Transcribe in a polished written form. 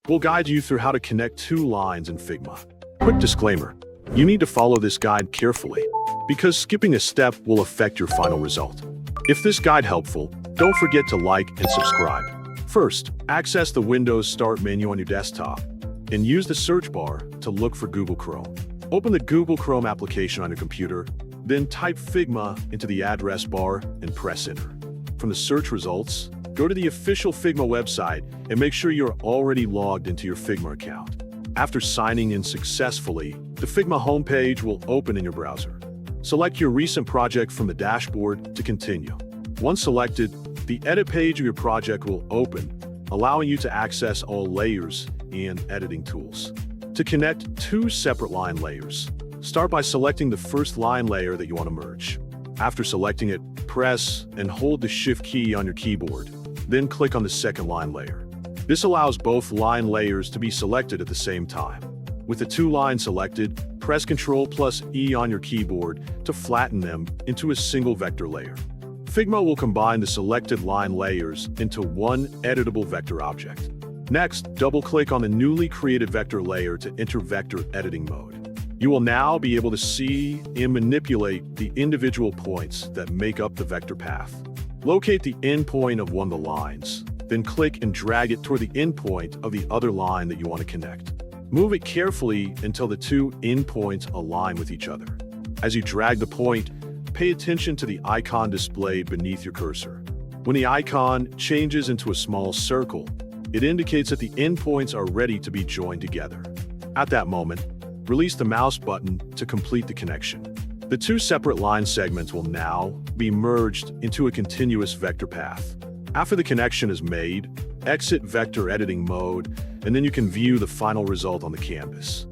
We'll guide you through how to connect two lines in Figma. Quick disclaimer, you need to follow this guide carefully, because skipping a step will affect your final result. If this guide helpful, don't forget to like and subscribe. First, access the Windows Start menu on your desktop, and use the search bar to look for Google Chrome. Open the Google Chrome application on your computer, then type Figma into the address bar and press enter. From the search results, go to the official Figma website and make sure you're already logged into your Figma account. After signing in successfully, the Figma homepage will open in your browser. Select your recent project from the dashboard to continue. Once selected, the edit page of your project will open, allowing you to access all layers and editing tools. To connect two separate line layers, start by selecting the first line layer that you want to merge. After selecting it, press and hold the Shift key on your keyboard, then click on the second line layer. This allows both line layers to be selected at the same time. With the two lines selected, press Ctrl+E on your keyboard to flatten them into a single vector layer. Figma will combine the selected line layers into one editable vector object. Next, double-click on the newly created vector layer to enter vector editing mode. You will now be able to see and manipulate the individual points that make up the vector path. Locate the endpoint of one of the lines, then click and drag it toward the endpoint of the other line that you want to connect. Move it carefully until the two endpoints align with each other. As you drag the point, pay attention to the icon displayed beneath your cursor. When the icon changes into a small circle, it indicates that the endpoints are ready to be joined together. At that moment, release the mouse button to complete the connection. The two separate line segments will now be merged into a continuous vector path. After the connection is made, exit vector editing mode, and then you can view the final result on the canvas.